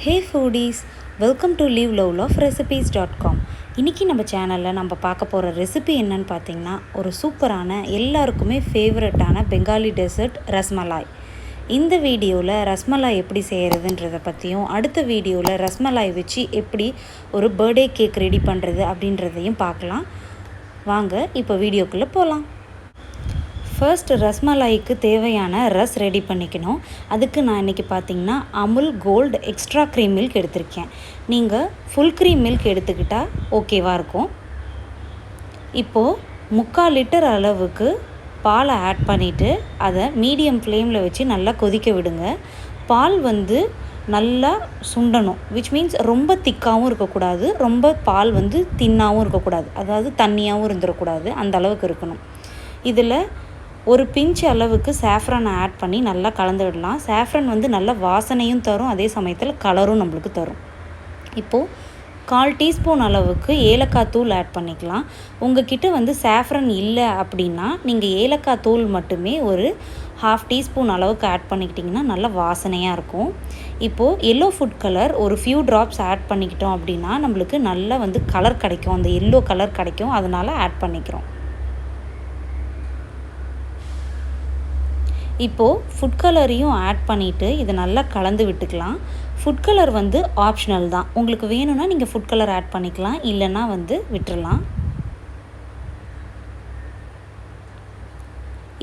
Hey foodies, welcome to liveloveloverecipes.com. இன்றைக்கி நம்ம சேனலில் நம்ம பார்க்க போகிற ரெசிபி என்னன்னு பார்த்தீங்கன்னா ஒரு சூப்பரான எல்லாருக்குமே ஃபேவரட்டான பெங்காலி டெசர்ட் ரஸ்மலாய். இந்த வீடியோவில் ரஸ்மலாய் எப்படி செய்கிறதுன்றதை பற்றியும் அடுத்த வீடியோவில் ரஸ்மலாய் வச்சு எப்படி ஒரு பர்த்டே கேக் ரெடி பண்ணுறது அப்படின்றதையும் பார்க்கலாம். வாங்க இப்போ வீடியோக்குள்ளே போகலாம். ஃபர்ஸ்ட் ரஸ்மலாய்க்கு தேவையான ரஸ் ரெடி பண்ணிக்கணும். அதுக்கு நான் இன்றைக்கி பார்த்திங்கன்னா Amul gold extra cream milk எடுத்திருக்கேன். நீங்கள் ஃபுல் க்ரீம் மில்க் எடுத்துக்கிட்டால் ஓகேவாக இருக்கும். இப்போது 3/4 லிட்டர் அளவுக்கு பாலை ஆட் பண்ணிவிட்டு அதை மீடியம் ஃப்ளேமில் வச்சு நல்லா கொதிக்க விடுங்க. பால் நல்லா சுண்டணும், விச் மீன்ஸ் ரொம்ப திக்காகவும் இருக்கக்கூடாது, ரொம்ப பால் தின்னாகவும் இருக்கக்கூடாது, அதாவது தண்ணியாகவும் இருந்துடக்கூடாது, அந்த அளவுக்கு இருக்கணும். இதில் ஒரு பிஞ்ச் அளவுக்கு சாஃப்ரானை ஆட் பண்ணி நல்லா கலந்து விடலாம். சாஃப்ரான் நல்ல வாசனையும் தரும், அதே சமயத்தில் கலரும் நம்மளுக்கு தரும். இப்போது 1/4 டீஸ்பூன் அளவுக்கு ஏலக்காய் தூள் ஆட் பண்ணிக்கலாம். உங்ககிட்ட சாஃப்ரான் இல்லை அப்படின்னா நீங்கள் ஏலக்காய் தூள் மட்டுமே ஒரு 1/2 டீஸ்பூன் அளவுக்கு ஆட் பண்ணிக்கிட்டிங்கன்னா நல்ல வாசனையாக இருக்கும். இப்போது எல்லோ ஃபுட் கலர் ஒரு ஃபியூ ட்ராப்ஸ் ஆட் பண்ணிக்கிட்டோம் அப்படின்னா நம்மளுக்கு நல்லா கலர் கிடைக்கும், அந்த எல்லோ கலர் கிடைக்கும், அதனால் ஆட் பண்ணிக்கிறோம். இப்போது ஃபுட் கலரையும் ஆட் பண்ணிவிட்டு இதை நல்லா கலந்து விட்டுக்கலாம். ஃபுட் கலர் ஆப்ஷனல் தான், உங்களுக்கு வேணும்னா நீங்கள் ஃபுட் கலர் ஆட் பண்ணிக்கலாம், இல்லைன்னா விட்டுறலாம்.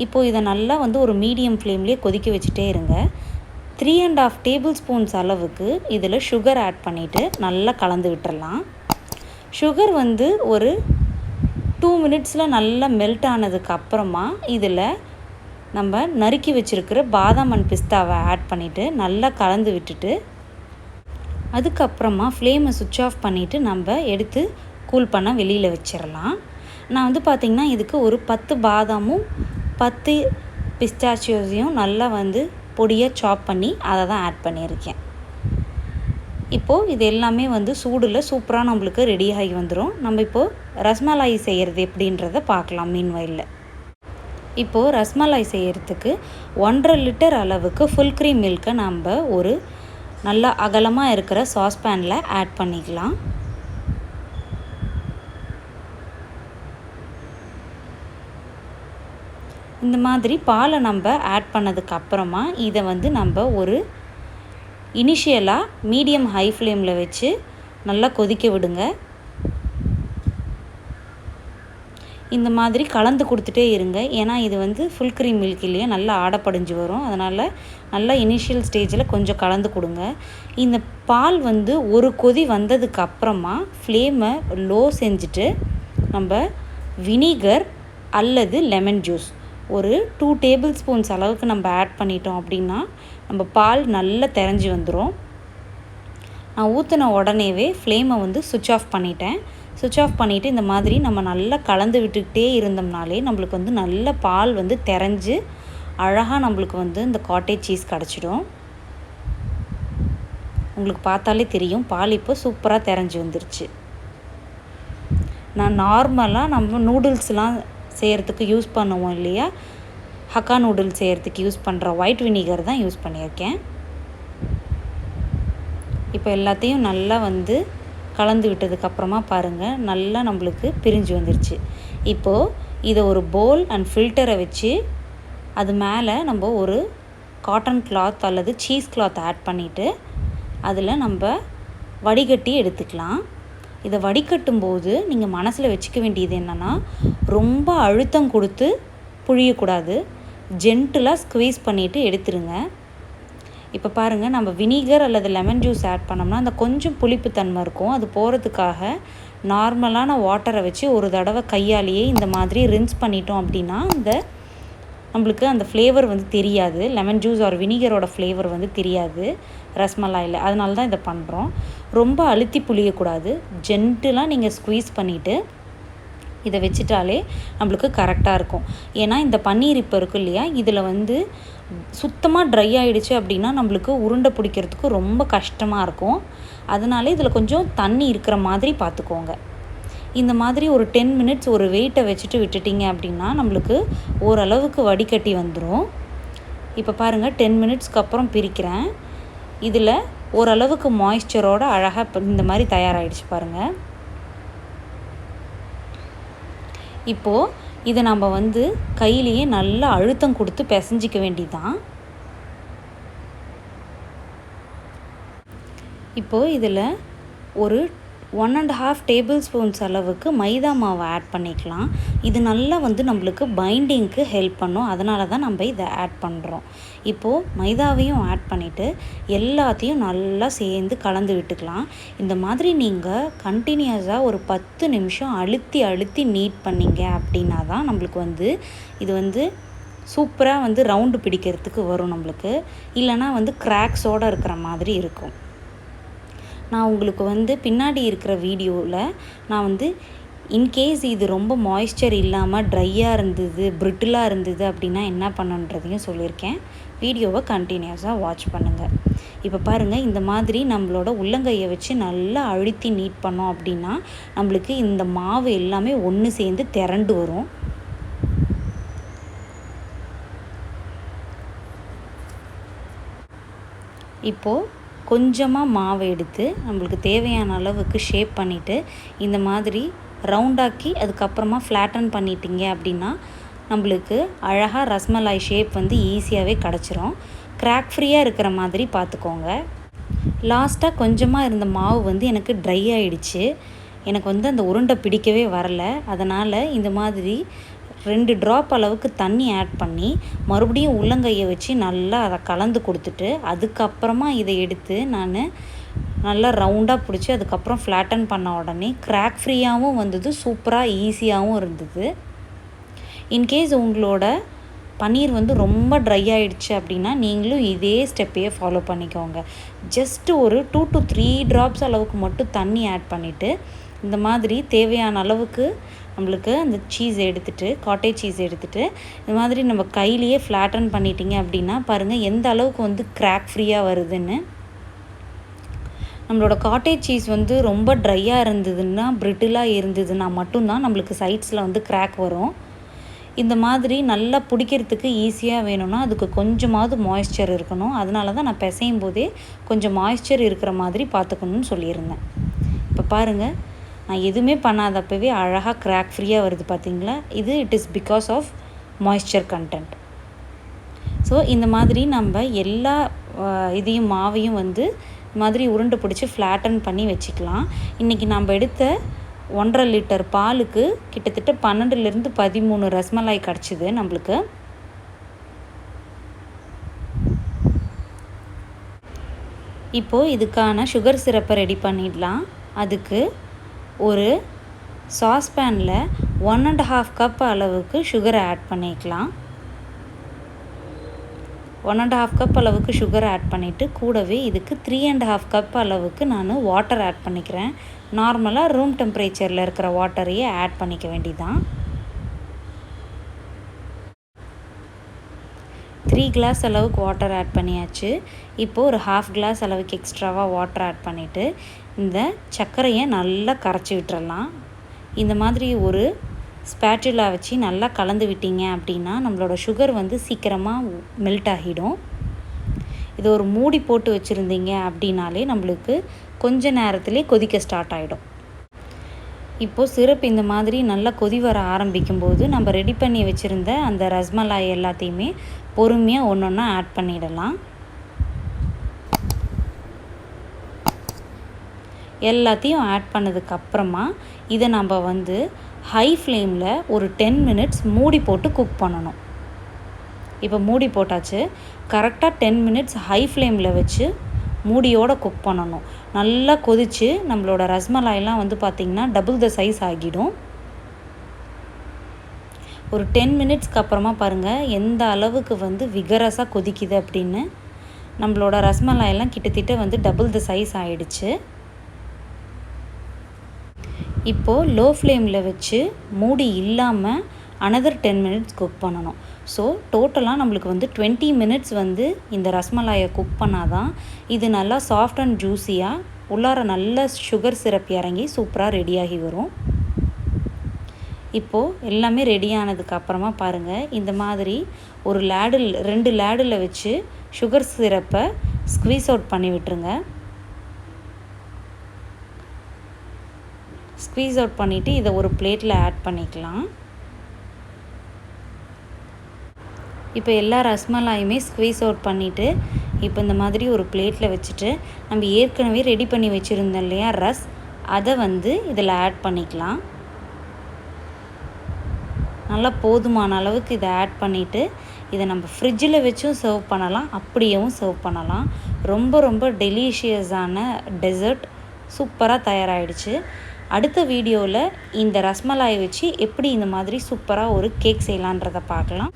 இப்போது இதை நல்லா ஒரு மீடியம் ஃப்ளேம்லேயே கொதிக்க வச்சுட்டே இருங்க. 3.5 டேபிள் ஸ்பூன்ஸ் அளவுக்கு இதில் சுகர் ஆட் பண்ணிவிட்டு நல்லா கலந்து விட்டுறலாம். சுகர் ஒரு 2 மினிட்ஸில் நல்லா மெல்ட் ஆனதுக்கு அப்புறமா இதில் நம்ம நறுக்கி வச்சுருக்கிற பாதாம் அண்ட் பிஸ்தாவை ஆட் பண்ணிவிட்டு நல்லா கலந்து விட்டுட்டு அதுக்கப்புறமா ஃப்ளேமை சுவிட்ச் ஆஃப் பண்ணிவிட்டு நம்ம எடுத்து கூல் பண்ண வெளியில் வச்சிடலாம். நான் பார்த்திங்கன்னா இதுக்கு ஒரு 10 பாதாமும் 10 பிஸ்தாச்சியோஸையும் நல்லா பொடியாக சாப் பண்ணி அதை தான் ஆட் பண்ணியிருக்கேன். இப்போது இது எல்லாமே சூடில் சூப்பராக நம்மளுக்கு ரெடியாகி வந்துடும். நம்ம இப்போது ரஸ்மலாய் செய்கிறது எப்படின்றத பார்க்கலாம். மீன்வயலில் இப்போது ரஸ்மலாய் செய்கிறதுக்கு 1.5 லிட்டர் அளவுக்கு ஃபுல் க்ரீம் மில்கை நம்ம ஒரு நல்லா அகலமாக இருக்கிற சாஸ்பேனில் ஆட் பண்ணிக்கலாம். இந்த மாதிரி பாலை நம்ம ஆட் பண்ணதுக்கு அப்புறமா இதை நம்ம ஒரு இனிஷியலாக மீடியம் ஹை ஃப்ளேமில் வச்சு நல்லா கொதிக்க விடுங்க. இந்த மாதிரி கலந்து கொடுத்துட்டே இருங்க, ஏன்னா இது ஃபுல் க்ரீம் மில்க் இல்லையா, நல்லா ஆடப்படிஞ்சு வரும். அதனால் நல்லா இனிஷியல் ஸ்டேஜில் கொஞ்சம் கலந்து கொடுங்க. இந்த பால் ஒரு கொதி வந்ததுக்கு அப்புறமா ஃப்ளேமை லோ செஞ்சுட்டு நம்ம வினிகர் அல்லது லெமன் ஜூஸ் ஒரு 2 டேபிள் ஸ்பூன்ஸ் அளவுக்கு நம்ம ஆட் பண்ணிட்டோம் அப்படின்னா நம்ம பால் நல்லா திரஞ்சி வந்துடும். நான் ஊற்றின உடனேவே ஃப்ளேமை சுவிட்ச் ஆஃப் பண்ணிட்டேன். சுவிட்ச் ஆஃப் பண்ணிவிட்டு இந்த மாதிரி நம்ம நல்லா கலந்து விட்டுக்கிட்டே இருந்தோம்னாலே நம்மளுக்கு நல்ல பால் திரஞ்சு அழகாக நம்மளுக்கு இந்த காட்டேஜ் சீஸ் கிடச்சிடும். உங்களுக்கு பார்த்தாலே தெரியும் பால் இப்போ சூப்பராக திரஞ்சு வந்துருச்சு. நான் நார்மலாக நம்ம நூடுல்ஸ்லாம் செய்கிறதுக்கு யூஸ் பண்ணுவோம் இல்லையா, ஹக்கா நூடுல்ஸ் செய்கிறதுக்கு யூஸ் பண்ணுற ஒயிட் வினிகர் தான் யூஸ் பண்ணியிருக்கேன். இப்போ எல்லாத்தையும் நல்லா கலந்து விட்டதுக்கப்புறமா பாருங்கள் நல்லா நம்மளுக்கு பிரிஞ்சு வந்துருச்சு. இப்போது இதை ஒரு பவுல் அண்ட் ஃபில்டரை வச்சு அது மேலே நம்ம ஒரு காட்டன் கிளாத் அல்லது சீஸ் கிளாத் ஆட் பண்ணிவிட்டு அதில் நம்ம வடிகட்டி எடுத்துக்கலாம். இதை வடிகட்டும் போது நீங்கள் மனசில் வச்சுக்க வேண்டியது என்னென்னா, ரொம்ப அழுத்தம் கொடுத்து புழியக்கூடாது, ஜென்டிலாக ஸ்க்வீஸ் பண்ணிவிட்டு எடுத்துருங்க. இப்போ பாருங்கள், நம்ம வினிகர் அல்லது லெமன் ஜூஸ் ஆட் பண்ணோம்னா அந்த கொஞ்சம் புளிப்புத்தன்மை இருக்கும், அது போகிறதுக்காக நார்மலான வாட்டரை வச்சு ஒரு தடவை கையாலேயே இந்த மாதிரி ரின்ஸ் பண்ணிட்டோம் அப்படின்னா நம்மளுக்கு அந்த ஃப்ளேவர் தெரியாது, லெமன் ஜூஸ் ஆர் வினிகரோட ஃப்ளேவர் தெரியாது ரஸ்மலாயில். அதனால தான் இதை பண்ணுறோம். ரொம்ப அழுத்தி புளியக்கூடாது, ஜென்டிலாக நீங்கள் ஸ்க்வீஸ் பண்ணிவிட்டு இதை வச்சிட்டாலே நம்மளுக்கு கரெக்டாக இருக்கும். ஏன்னா இந்த பன்னீர் இப்போ இருக்குது இல்லையா, இதில் சுத்தமாக ட்ரை ஆகிடுச்சு அப்படின்னா நம்மளுக்கு உருண்டை பிடிக்கிறதுக்கு ரொம்ப கஷ்டமாக இருக்கும். அதனால இதில் கொஞ்சம் தண்ணி இருக்கிற மாதிரி பார்த்துக்கோங்க. இந்த மாதிரி ஒரு 10 மினிட்ஸ் ஒரு வெயிட்டை வச்சுட்டு விட்டுட்டிங்க அப்படின்னா நம்மளுக்கு ஓரளவுக்கு வடிகட்டி வந்துடும். இப்போ பாருங்கள் 10 மினிட்ஸ்க்கு அப்புறம் பிரிக்கிறேன். இதில் ஓரளவுக்கு மாய்ஸ்சரோட அழகாக இந்த மாதிரி தயாராகிடுச்சு பாருங்கள். இப்போது இதை நம்ம வந்து கையிலேயே நல்லா அழுத்தம் கொடுத்து பிசைஞ்சிக்க வேண்டியதுதான். இப்போது இதில் ஒரு 1.5 டேபிள் ஸ்பூன்ஸ் அளவுக்கு மைதா மாவை ஆட் பண்ணிக்கலாம். இது நல்லா வந்து நம்மளுக்கு பைண்டிங்க்கு ஹெல்ப் பண்ணும். அதனால தான் நம்ம இதை ஆட் பண்ணுறோம். இப்போது மைதாவையும் ஆட் பண்ணிவிட்டு எல்லாத்தையும் நல்லா சேர்ந்து கலந்து விட்டுக்கலாம். இந்த மாதிரி நீங்கள் கண்டினியூஸாக ஒரு 10 நிமிஷம் அழுத்தி நீட் பண்ணிங்க அப்படின்னா தான் நம்மளுக்கு வந்து இது வந்து சூப்பராக வந்து ரவுண்டு பிடிக்கிறதுக்கு வரும். நம்மளுக்கு இல்லைனா வந்து கிராக்ஸோடு இருக்கிற மாதிரி இருக்கும். நான் உங்களுக்கு வந்து பின்னாடி இருக்கிற வீடியோவில் நான் வந்து இன்கேஸ் இது ரொம்ப மாய்ஸ்சர் இல்லாமல் ட்ரையாக இருந்தது, பிரிட்டிலாக இருந்தது அப்படின்னா என்ன பண்ணுன்றதையும் சொல்லியிருக்கேன். வீடியோவை கண்டினியூஸாக வாட்ச் பண்ணுங்கள். இப்போ பாருங்கள், இந்த மாதிரி நம்மளோட உள்ளங்கையை வச்சு நல்லா அழுத்தி நீட் பண்ணோம் அப்படின்னா நம்மளுக்கு இந்த மாவு எல்லாமே ஒன்று சேர்ந்து திரண்டு வரும். இப்போது கொஞ்சமாக மாவை எடுத்து நம்மளுக்கு தேவையான அளவுக்கு ஷேப் பண்ணிவிட்டு இந்த மாதிரி ரவுண்டாக்கி அதுக்கப்புறமா ஃப்ளாட்டன் பண்ணிட்டீங்க அப்படின்னா நம்மளுக்கு அழகாக ரஸ்மலாய் ஷேப் வந்து ஈஸியாகவே கிடச்சிரும். கிராக் ஃப்ரீயாக இருக்கிற மாதிரி பார்த்துக்கோங்க. லாஸ்ட்டாக கொஞ்சமாக இருந்த மாவு வந்து எனக்கு ட்ரை ஆகிடுச்சு. எனக்கு வந்து அந்த உருண்டை பிடிக்கவே வரல. அதனால் இந்த மாதிரி 2 ட்ராப் அளவுக்கு தண்ணி ஆட் பண்ணி மறுபடியும் உள்ளங்கையை வச்சு நல்லா அதை கலந்து கொடுத்துட்டு அதுக்கப்புறமா இதை எடுத்து நான் நல்லா ரவுண்டாக பிடிச்சி அதுக்கப்புறம் ஃப்ளாட்டன் பண்ண உடனே கிராக் ஃப்ரீயாகவும் வந்தது, சூப்பராக ஈஸியாகவும் இருந்தது. இன்கேஸ் உங்களோட பன்னீர் வந்து ரொம்ப ட்ரை ஆகிடுச்சு அப்படின்னா நீங்களும் இதே ஸ்டெப்பையே ஃபாலோ பண்ணிக்கோங்க. ஜஸ்ட்டு ஒரு 2 to 3 ட்ராப்ஸ் அளவுக்கு மட்டும் தண்ணி ஆட் பண்ணிவிட்டு இந்த மாதிரி தேவையான அளவுக்கு நம்மளுக்கு அந்த சீஸ் எடுத்துகிட்டு காட்டேஜ் சீஸ் எடுத்துகிட்டு இந்த மாதிரி நம்ம கையிலேயே ஃப்ளாட்டன் பண்ணிட்டீங்க அப்படின்னா பாருங்கள் எந்த அளவுக்கு வந்து கிராக் ஃப்ரீயாக வருதுன்னு. நம்மளோட காட்டேஜ் சீஸ் வந்து ரொம்ப ட்ரையாக இருந்ததுன்னா, பிரிட்டிலாக இருந்ததுன்னா மட்டும்தான் நம்மளுக்கு சைட்ஸில் வந்து கிராக் வரும். இந்த மாதிரி நல்லா பிடிக்கிறதுக்கு ஈஸியாக வேணும்னா அதுக்கு கொஞ்சமாவது மாய்ஸ்சர் இருக்கணும். அதனால தான் நான் பிசையும் போதே கொஞ்சம் மாய்ஸ்சர் இருக்கிற மாதிரி பார்த்துக்கணும்னு சொல்லியிருந்தேன். இப்போ பாருங்கள், நான் எதுவுமே பண்ணாதப்பவே அழகாக கிராக் ஃப்ரீயாக வருது பார்த்தீங்களா? இது it is because of moisture content. So இந்த மாதிரி நம்ம எல்லா இதையும் மாவையும் வந்து இந்த மாதிரி உருண்டை பிடிச்சி ஃப்ளாட்டன் பண்ணி வச்சுக்கலாம். இன்றைக்கி நம்ம எடுத்த 1.5 லிட்டர் பாலுக்கு கிட்டத்தட்ட 12லேருந்து 13 ரஸ்மலாய் கிடச்சிது நம்மளுக்கு. இப்போது இதுக்கான சுகர் சிரப்பை ரெடி பண்ணிடலாம். அதுக்கு ஒரு சாஸ்பேனில் 1.5 கப் அளவுக்கு சுகரை ஆட் பண்ணிக்கலாம். 1.5 கப் அளவுக்கு சுகர் ஆட் பண்ணிவிட்டு கூடவே இதுக்கு 3.5 கப் அளவுக்கு நான் வாட்டர் ஆட் பண்ணிக்கிறேன். நார்மலாக ரூம் டெம்பரேச்சரில் இருக்கிற வாட்டரையே ஆட் பண்ணிக்க வேண்டியதான். 3 கிளாஸ் அளவுக்கு வாட்டர் ஆட் பண்ணியாச்சு. இப்போது ஒரு 1/2 கிளாஸ் அளவுக்கு எக்ஸ்ட்ராவாக வாட்டர் ஆட் பண்ணிவிட்டு இந்த சர்க்கரையை நல்லா கரைச்சி விட்டுறலாம். இந்த மாதிரி ஒரு ஸ்பேச்சுலா வச்சு நல்லா கலந்து விட்டீங்க அப்படின்னா நம்மளோட சுகர் வந்து சீக்கிரமாக மெல்ட் ஆகிடும். இது ஒரு மூடி போட்டு வச்சுருந்தீங்க அப்படின்னாலே நம்மளுக்கு கொஞ்ச நேரத்துலேயே கொதிக்க ஸ்டார்ட் ஆகிடும். இப்போது சிரப் இந்த மாதிரி நல்லா கொதி வர ஆரம்பிக்கும்போது நம்ம ரெடி பண்ணி வச்சுருந்த அந்த ரஸ்மலாய் எல்லாத்தையுமே பொறுமையாக ஒன்று ஒன்றா ஆட் பண்ணிடலாம். எல்லாத்தையும் ஆட் பண்ணதுக்கப்புறமா இதை நம்ம வந்து ஹை ஃப்ளேமில் ஒரு 10 மினிட்ஸ் மூடி போட்டு குக் பண்ணணும். இப்போ மூடி போட்டாச்சு. கரெக்டாக 10 மினிட்ஸ் ஹை ஃப்ளேமில் வச்சு மூடியோடு குக் பண்ணணும். நல்லா கொதித்து நம்மளோட ரஸ்மலாயெல்லாம் வந்து பார்த்திங்கன்னா டபுள் த சைஸ் ஆகிடும். ஒரு 10 மினிட்ஸ்க்கு அப்புறமா பாருங்கள் எந்த அளவுக்கு வந்து விகரஸாக கொதிக்குது அப்படின்னு. நம்மளோட ரஸ்மலாயெல்லாம் கிட்டத்தட்ட வந்து டபுள் த சைஸ் ஆகிடுச்சு. இப்போது லோ ஃப்ளேமில் வச்சு மூடி இல்லாமல் another 10 மினிட்ஸ் குக் பண்ணணும். ஸோ டோட்டலாக நம்மளுக்கு வந்து 20 மினிட்ஸ் வந்து இந்த ரஸ்மலாயை குக் பண்ணால் தான் இது நல்லா சாஃப்ட் அண்ட் ஜூஸியாக உள்ளார நல்ல சுகர் சிரப் இறங்கி சூப்பராக ரெடியாகி வரும். இப்போது எல்லாமே ரெடியானதுக்கு அப்புறமா பாருங்கள் இந்த மாதிரி ஒரு 2 லேடில் வச்சு சுகர் சிரப்பை ஸ்க்வீஸ் அவுட் பண்ணி விட்டுருங்க. ஸ்க்வீஸ் அவுட் பண்ணிவிட்டு இதை ஒரு பிளேட்டில் ஆட் பண்ணிக்கலாம். இப்போ எல்லா ரஸ்மலாயுமே ஸ்க்வீஸ் அவுட் பண்ணிவிட்டு இப்போ இந்த மாதிரி ஒரு பிளேட்டில் வச்சுட்டு நம்ம ஏற்கனவே ரெடி பண்ணி வச்சுருந்தோம் இல்லையா அதை இதில் ஆட் பண்ணிக்கலாம். நல்லா போதுமான அளவுக்கு இதை ஆட் பண்ணிவிட்டு இதை நம்ம ஃப்ரிட்ஜில் வச்சும் சர்வ் பண்ணலாம், அப்படியேவும் சர்வ் பண்ணலாம். ரொம்ப ரொம்ப டெலிஷியஸான டெசர்ட் சூப்பராக தயாராகிடுச்சு. அடுத்த வீடியோவில் இந்த ரஸ்மலாயை வச்சு எப்படி இந்த மாதிரி சூப்பராக ஒரு கேக் செய்யலான்றதை பார்க்கலாம்.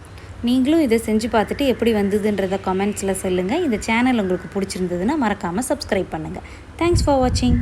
நீங்களும் இதை செஞ்சு பார்த்துட்டு எப்படி வந்ததுன்றதை கமெண்ட்ஸில் சொல்லுங்கள். இந்த சேனல் உங்களுக்கு பிடிச்சிருந்ததுன்னா மறக்காமல் சப்ஸ்கிரைப் பண்ணுங்கள். தேங்க்ஸ் ஃபார் வாட்சிங்.